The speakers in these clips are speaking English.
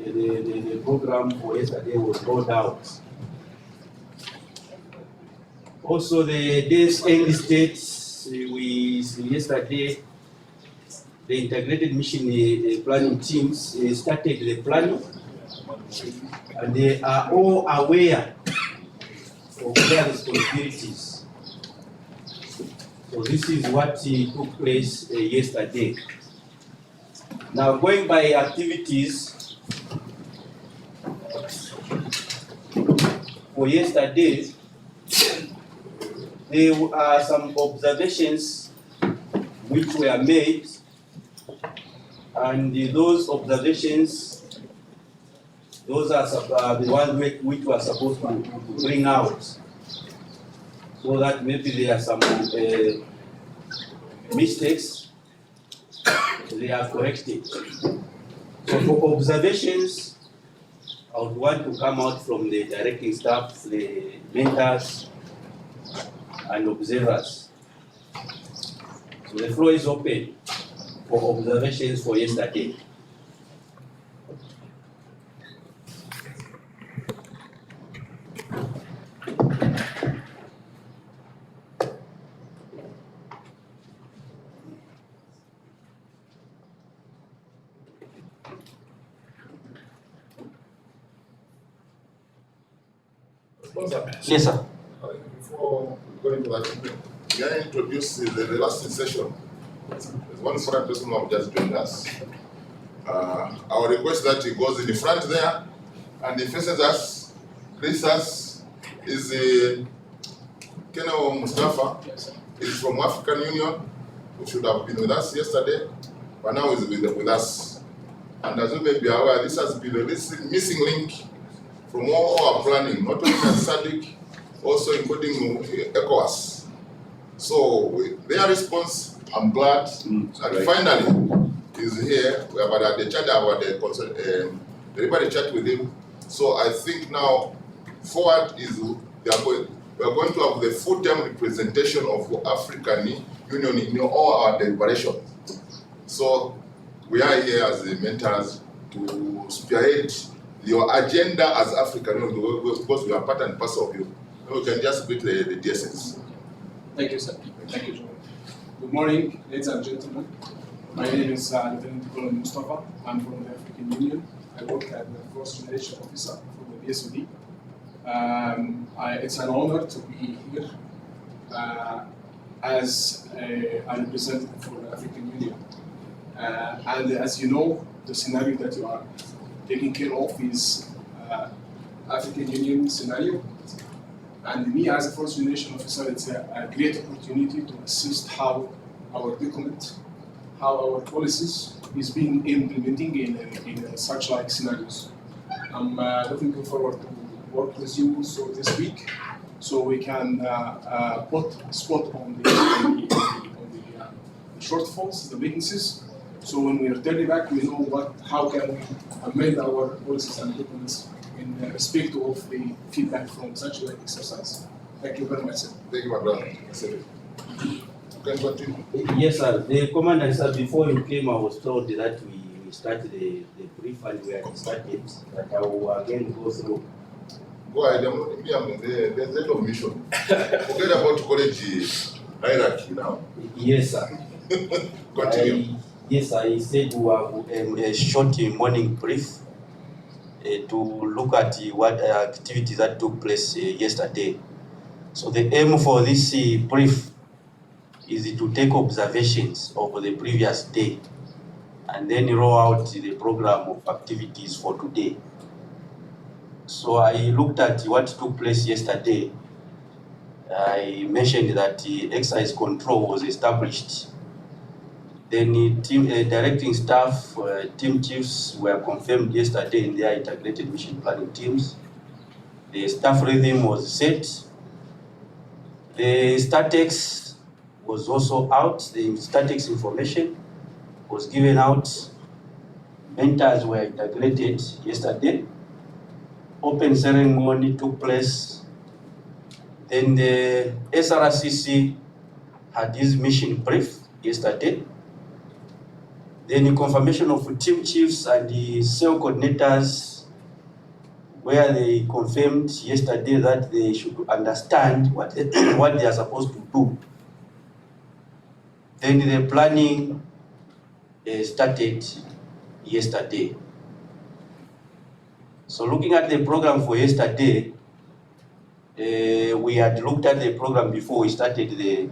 the program for yesterday was rolled out. Also, the day's end states, yesterday, the integrated mission planning teams started the planning, and they are all aware of their responsibilities. So this is what took place yesterday. Now, going by activities for yesterday, there are some observations which were made, and those observations, those are the ones which were supposed to bring out, so that maybe there are some mistakes, they are corrected. So for observations, I would want to come out from the directing staff, the mentors, and observers. So the floor is open for observations for yesterday. Yes, sir. Before going to that, may I introduce the last session? There's one foreign person who have just joined us. I would request that he goes in the front there and he faces us, greets us, is Kenao Mustafa, is from African Union, who should have been with us yesterday, but now is with us. And as you may be aware, this has been a missing link from all our planning, not only at SADC, also including ECOWAS. So their response, I'm glad that finally is here. We have had the chat about everybody chat with him. So I think now forward is we are going to have the full-time representation of African Union in all our deliberations. So we are here as the mentors to spearhead your agenda as African Union, because we are part and parcel of you. We can just beat the DSS. Thank you, sir. Thank you, John. Good morning, ladies and gentlemen. My name is Lieutenant Colonel Mustafa. I'm from the African Union. I work as the First Generation Officer for the BSOD. It's an honor to be here as a representative for the African Union. And as you know, the scenario that you are taking care of is African Union scenario. And me as a First Generation Officer, it's a great opportunity to assist how our document, how our policies is being implementing in such like scenarios. I'm looking forward to work with you also this week, so we can put spot on the shortfalls, the weaknesses. So when we return back, we know how can we amend our policies and documents in respect of the feedback from such an exercise. Thank you very much, sir. Thank you, my brother. Can continue. Yes, sir. The commander, sir, before you came, I was told that we started the brief and we had started, that I will again go through. Go ahead, there's a lot of mission. Forget about college hierarchy now. Yes, sir. Continue. Yes, I said we have a short morning brief to look at what activities that took place yesterday. So the aim for this brief is to take observations of the previous day and then roll out the program of activities for today. So I looked at what took place yesterday. I mentioned that the exercise control was established. Then the directing staff, team chiefs were confirmed yesterday in their integrated mission planning teams. The staff rhythm was set. The statics was also out. The statics information was given out. Mentors were integrated yesterday. Open ceremony took place. Then the SRCC had his mission brief yesterday. Then confirmation of team chiefs and the cell coordinators, where they confirmed yesterday that they should understand what what they are supposed to do. Then the planning started yesterday. So looking at the program for yesterday, we had looked at the program before we started the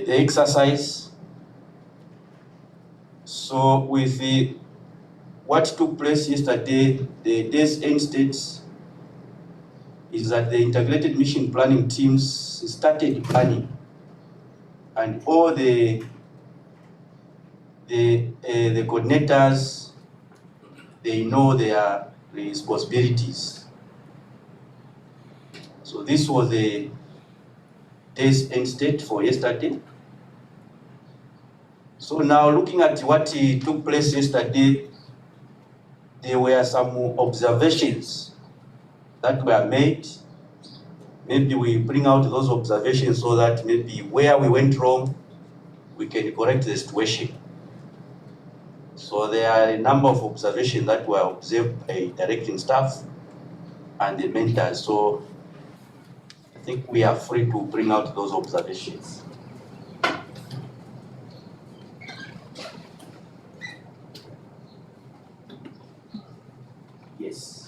exercise. So with what took place yesterday, the day's end states is that the integrated mission planning teams started planning, and all the coordinators, they know their responsibilities. So this was the day's end state for yesterday. So now looking at what took place yesterday, there were some observations that were made. Maybe we bring out those observations so that maybe where we went wrong, we can correct the situation. So there are a number of observations that were observed by directing staff and the mentors. So I think we are free to bring out those observations. Yes.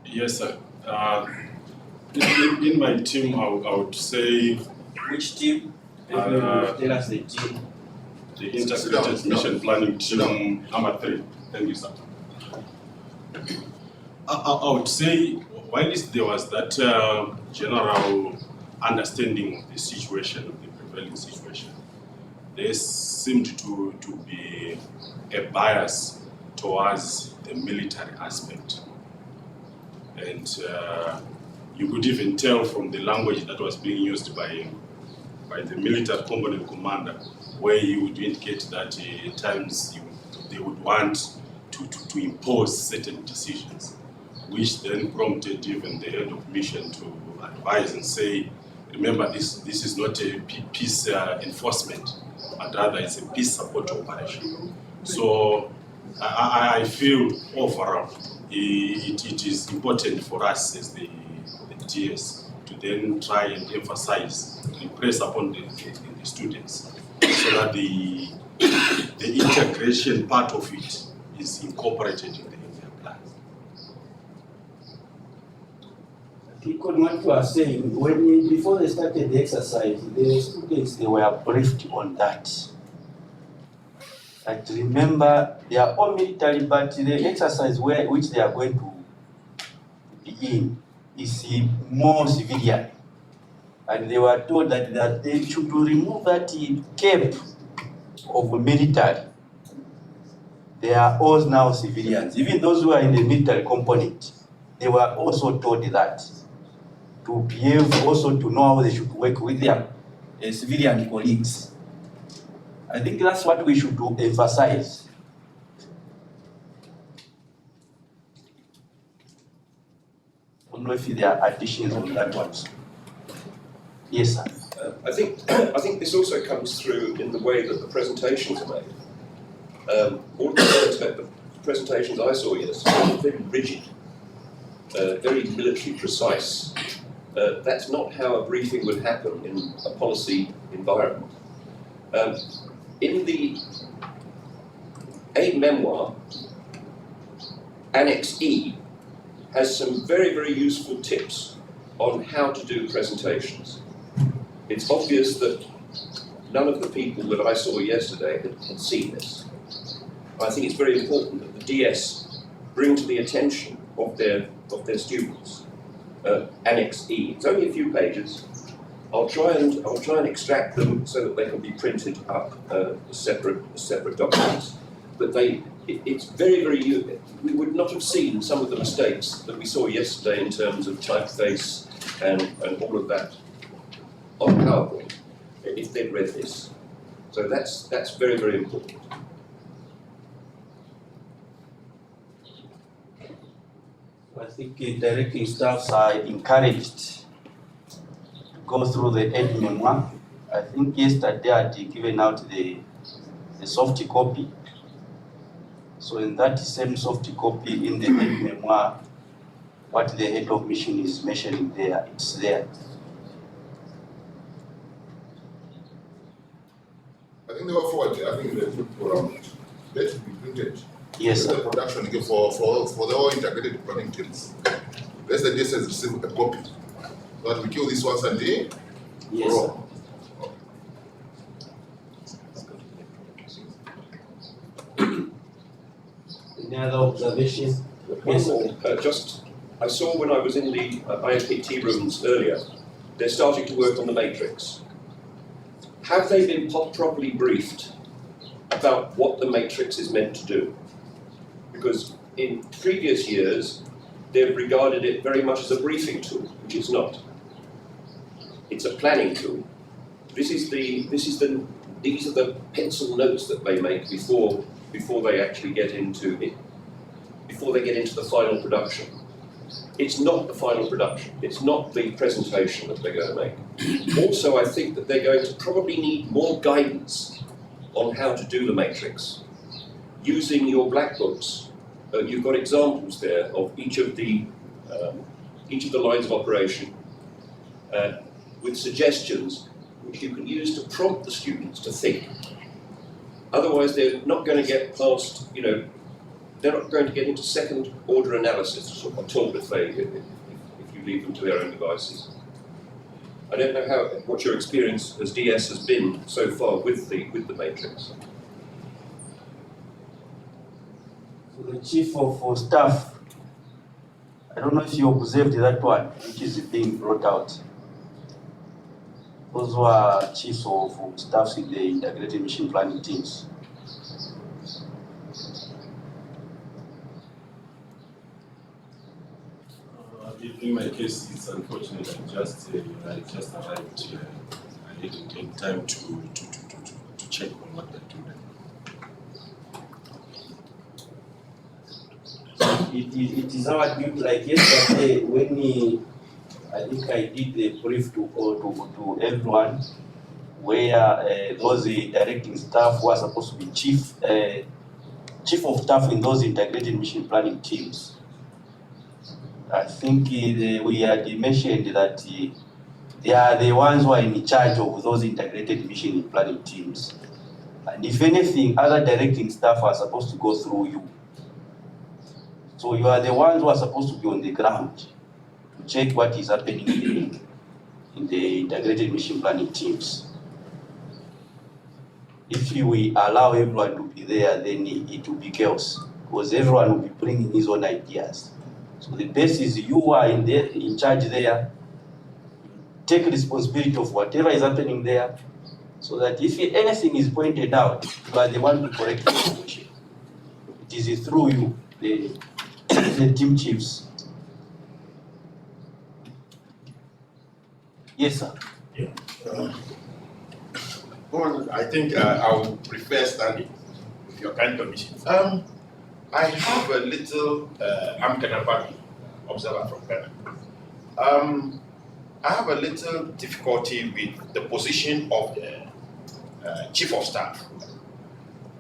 Yes, sir. In my team, I would say. Which team? Tell us the team. The integrated mission planning team number 3. Thank you, sir. I would say, while there was that general understanding of the situation, of the prevailing situation, there seemed to be a bias towards the military aspect. And you could even tell from the language that was being used by the military component commander, where he would indicate that at times they would want to impose certain decisions, which then prompted even the head of mission to advise and say, remember, this is not a peace enforcement, but rather it's a peace support operation. So I feel overall it is important for us as the TS to then try and emphasize, impress upon the students, so that the integration part of it is incorporated in their plans. I think on what you are saying, before they started the exercise, the students, they were briefed on that. And remember, they are all military, but the exercise which they are going to be in is more civilian. And they were told that they should remove that cape of military. They are all now civilians. Even those who are in the military component, they were also told that to behave, also to know how they should work with their civilian colleagues. I think that's what we should emphasize. I don't know if there are additions on that one. Yes, sir. I think this also comes through in the way that the presentations are made. All the presentations I saw yesterday were very rigid, very military precise. That's not how a briefing would happen in a policy environment. In the aid memoir, Annex E has some very, very useful tips on how to do presentations. It's obvious that none of the people that I saw yesterday had seen this. I think it's very important that the DS bring to the attention of their students Annex E. It's only a few pages. I'll try and extract them so that they can be printed up as separate documents. But it's very, very useful. We would not have seen some of the mistakes that we saw yesterday in terms of typeface and all of that on PowerPoint if they'd read this. So that's very, very important. I think directing staffs are encouraged to go through the aid memoir. I think yesterday I had given out the soft copy. So in that same soft copy in the aid memoir, what the head of mission is mentioning there, it's there. I think they were forwarded. I think they put for that should be printed. Yes, The sir. production again for the all integrated planning teams. Let's the DSS receive a copy. So that we kill this once and day. Yes, sir. Any other observations? Yes, sir. I saw when I was in the IFPT rooms earlier, they're starting to work on the matrix. Have they been properly briefed about what the matrix is meant to do? Because in previous years, they've regarded it very much as a briefing tool, which it's not. It's a planning tool. These are the pencil notes that they make before they actually get into it, before they get into the final production. It's not the final production. It's not the presentation that they're going to make. Also, I think that they're going to probably need more guidance on how to do the matrix. Using your black books, you've got examples there of each of the lines of operation with suggestions which you can use to prompt the students to think. Otherwise, they're not going to get past, they're not going to get into second order analysis at all if you leave them to their own devices. I don't know what your experience as DS has been so far with the matrix. So the chief of staff, I don't know if you observed that one, which is being brought out. Those who are chiefs of staffs in the integrated mission planning teams. In my case, it's unfortunate. I just arrived here. I didn't take time to check on what they're doing. It is our duty, like yesterday when I think I did the brief to everyone, where those directing staff who are supposed to be chief of staff in those integrated mission planning teams. I think we had mentioned that they are the ones who are in charge of those integrated mission planning teams. And if anything, other directing staff are supposed to go through you. So you are the ones who are supposed to be on the ground to check what is happening in the integrated mission planning teams. If we allow everyone to be there, then it will be chaos, because everyone will be bringing his own ideas. So the best is you are in charge there, take responsibility of whatever is happening there, so that if anything is pointed out, you are the one to correct the situation. It is through you, the team chiefs. Yes, sir. Yeah. I think I would prefer standing with your kind permission. I have a little, I'm Kanapaki, observer from Ghana. I have a little difficulty with the position of the chief of staff.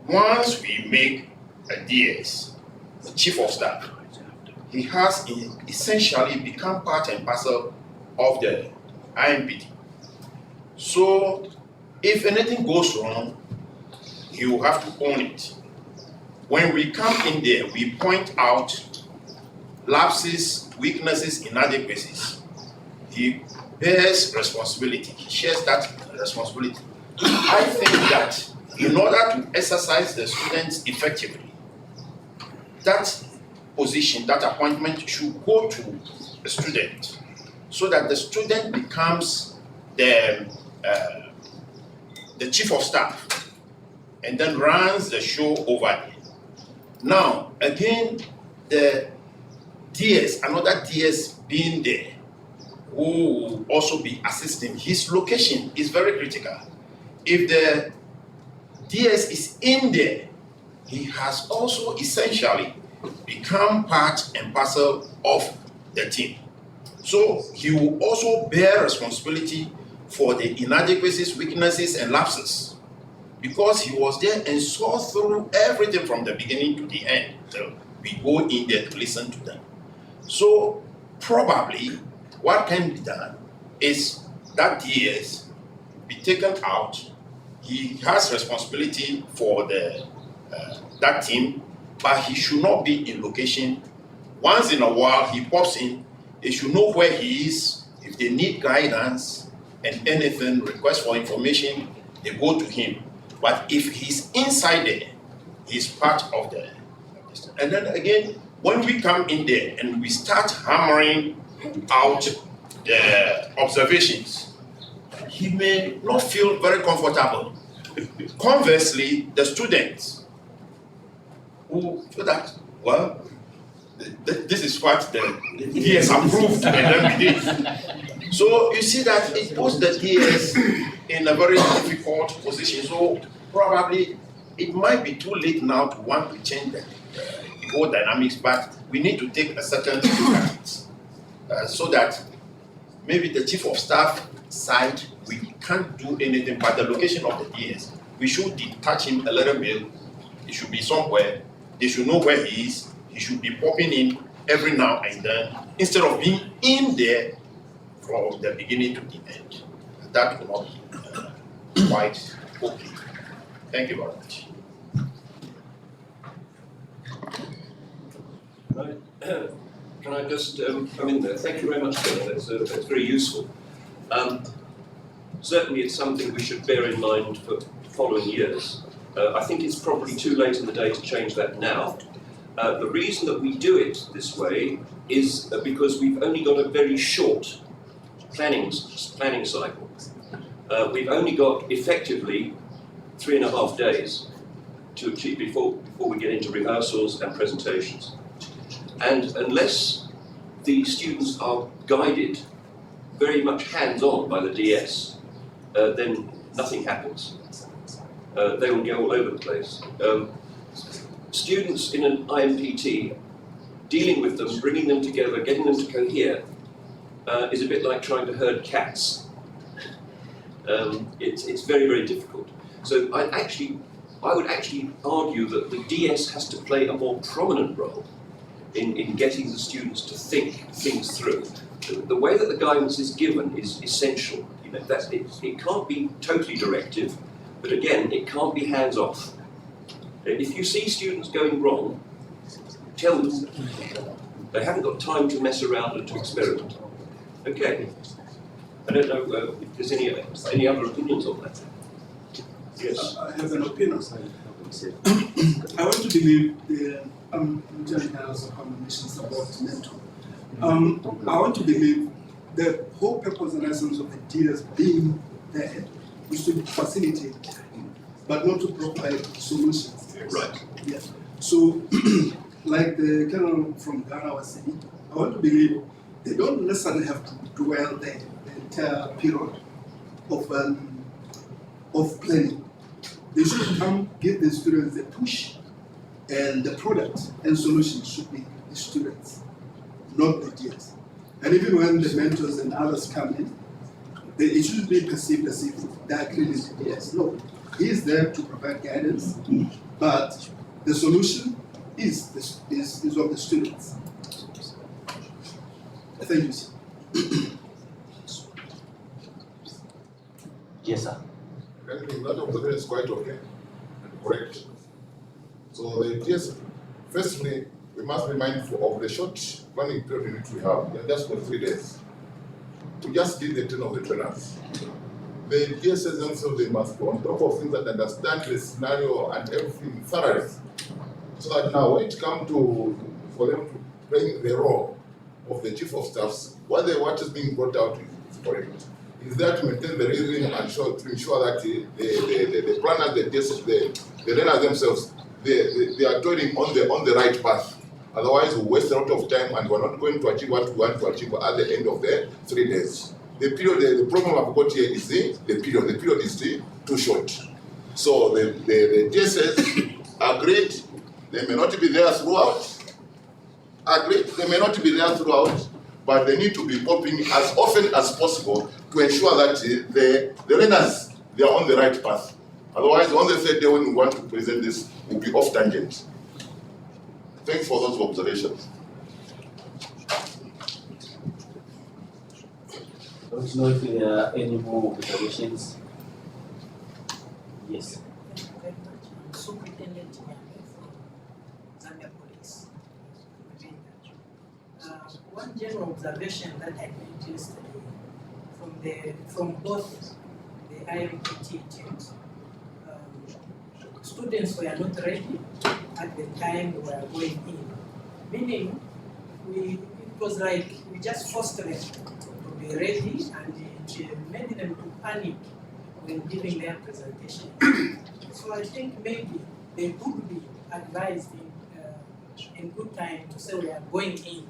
Once we make a DS, the chief of staff, he has essentially become part and parcel of the IMPD. So if anything goes wrong, he will have to own it. When we come in there, we point out lapses, weaknesses, inadequacies. He bears responsibility. He shares that responsibility. I think that in order to exercise the students effectively, that position, that appointment should go to the student, so that the student becomes the chief of staff and then runs the show over there. Now, again, the DS, another DS being there, who will also be assisting, his location is very critical. If the DS is in there, he has also essentially become part and parcel of the team. So he will also bear responsibility for the inadequacies, weaknesses, and lapses, because he was there and saw through everything from the beginning to the end. So we go in there to listen to them. So probably what can be done is that DS be taken out. He has responsibility for the that team, but he should not be in location. Once in a while he pops in. They should know where he is. If they need guidance and anything, request for information, they go to him. But if he's inside there, he's part of the. And then again, when we come in there and we start hammering out the observations, he may not feel very comfortable. Conversely, the students who feel that, well, this is what the DS approved and then we did. So you see that it puts the DS in a very difficult position. So probably it might be too late now to want to change the whole dynamics, but we need to take a second look at it so that maybe the chief of staff side, we can't do anything, but the location of the DS, we should detach him a little bit. He should be somewhere. They should know where he is. He should be popping in every now and then, instead of being in there from the beginning to the end. That will not be quite okay. Thank you very much. Can I just come in there? Thank you very much, Phil. That's very useful. Certainly it's something we should bear in mind for following years. I think it's probably too late in the day to change that now. The reason that we do it this way is because we've only got a very short planning cycle. We've only got effectively 3.5 days to achieve before we get into rehearsals and presentations. And unless the students are guided very much hands-on by the DS, then nothing happens. They will go all over the place. Students in an IMPT, dealing with them, bringing them together, getting them to cohere, is a bit like trying to herd cats. It's very, very difficult. So I would actually argue that the DS has to play a more prominent role in getting the students to think things through. The way that the guidance is given is essential. You know, it can't be totally directive, but again, it can't be hands-off. If you see students going wrong, tell them. They haven't got time to mess around and to experiment. Okay. I don't know if there's any other opinions on that. Yes. I have an opinion. I want to believe the has a combinations about mentor. I want to believe the whole purpose and essence of the DS being there is to facilitate, but not to provide solutions. Right. Yeah. So, like the colonel from Ghana was saying, I want to believe they don't necessarily have to dwell there the entire period of planning. They should come give the students a push, and the product and solution should be the students, not the DS. And even when the mentors and others come in, it shouldn't be perceived as if they're accredited the DS. No, he is there to provide guidance, but the solution is of the students. Thank you, sir. Yes, sir. I think that of the is quite okay and correct. So the DS, firstly, we must be mindful of the short planning period we have. They're just for 3 days. We just did the turn of the trainers. The DSS themselves, they must go on top of things and understand the scenario and everything thoroughly. So that now when it comes for them to play the role of the chief of staffs, what is being brought out is correct. Is there to maintain the rhythm and to ensure that the planners, the DSS, the learners themselves, they are toiling on the right path. Otherwise, we waste a lot of time and we're not going to achieve what we want to achieve at the end of the 3 days. The period, the problem I've got here is the period. The period is too short. So the DSS agreed they may not be there throughout. Agreed they may not be there throughout, but they need to be popping as often as possible to ensure that the learners, they are on the right path. Otherwise, on the third day when we want to present this, we'll be off tangent. Thanks for those observations. I don't know if there are any more observations. Yes. Thank you very much. I'm Superintendent Cjax from Zambia Police. One general observation that I made yesterday from both the IMPT teams, students were not ready at the time we were going in. Meaning, it was like we just forced them to be ready, and it made them to panic when giving their presentation. So I think maybe they could be advised in good time to say we are going in,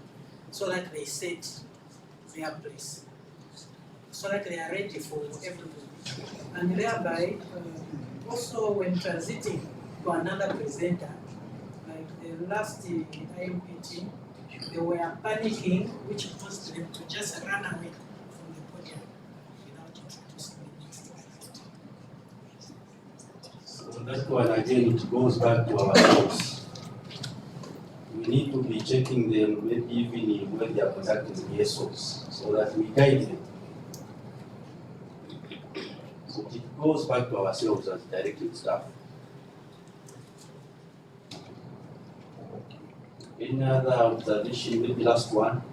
so that they set their place, so that they are ready for everything. And thereby, also when transiting to another presenter, like the last IMPT, they were panicking, which caused them to just run away from the podium without introducing the next presenter. So that one again, it goes back to ourselves. We need to be checking them, maybe even when they are conducting the SOs, so that we guide them. So it goes back to ourselves as directing staff. Any other observation, maybe last one?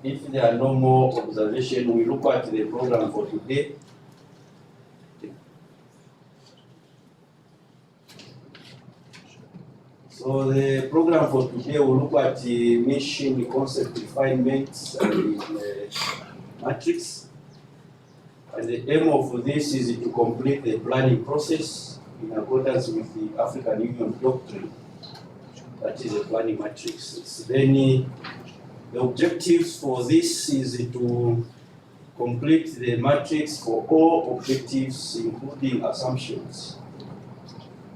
If there are no more observations, we look at the program for today. So the program for today will look at the mission concept refinements and the matrix. And the aim of this is to complete the planning process in accordance with the African Union doctrine. That is the planning matrix. Then the objectives for this is to complete the matrix for all objectives, including assumptions.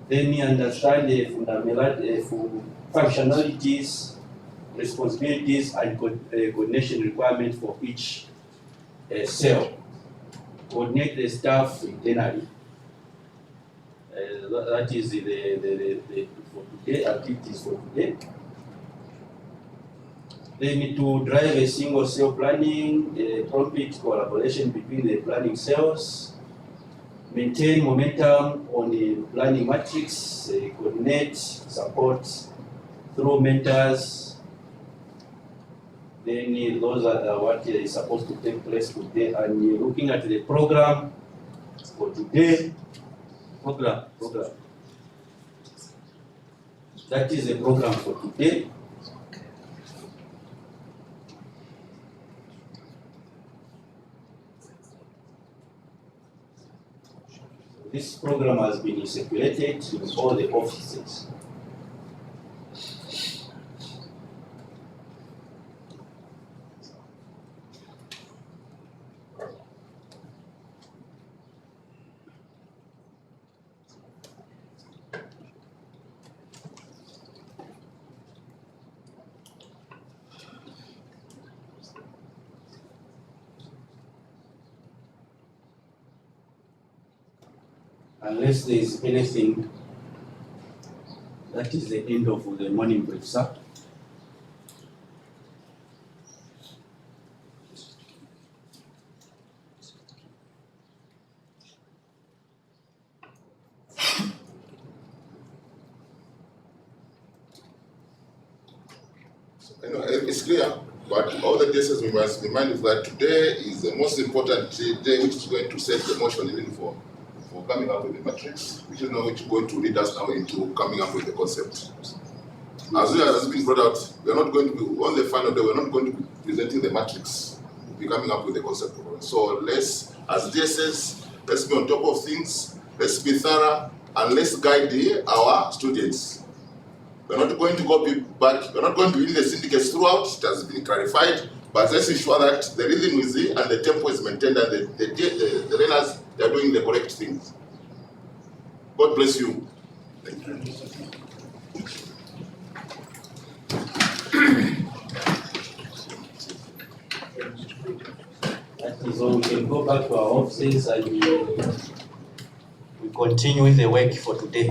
Then we understand the fundamental functionalities, responsibilities, and coordination requirements for each cell. Coordinate the staff internally. That is the for today, activities for today. They need to drive a single cell planning, prompt collaboration between the planning cells, maintain momentum on the planning matrix, coordinate, support through mentors. Then those are what is supposed to take place today. And looking at the program for today, program. That is the program for today. This program has been circulated to all the offices. Unless there is anything, that is the end of the morning brief, sir. It's clear, but all the cases we must remind is that today is the most important day which is going to set the motion even for coming up with the matrix, which is now which is going to lead us now into coming up with the concept. As well as has been brought out, we are not going to be, on the final day, we are not going to be presenting the matrix, we'll be coming up with the concept. So let's, as DSS, let's be on top of things, let's be thorough, and let's guide our students. We're not going to go back, we're not going to be in the syndicates throughout, it has been clarified, but let's ensure that the rhythm is there and the tempo is maintained and the learners, they are doing the correct things. God bless you. Thank you. go back to our offices and we continue with the work for today.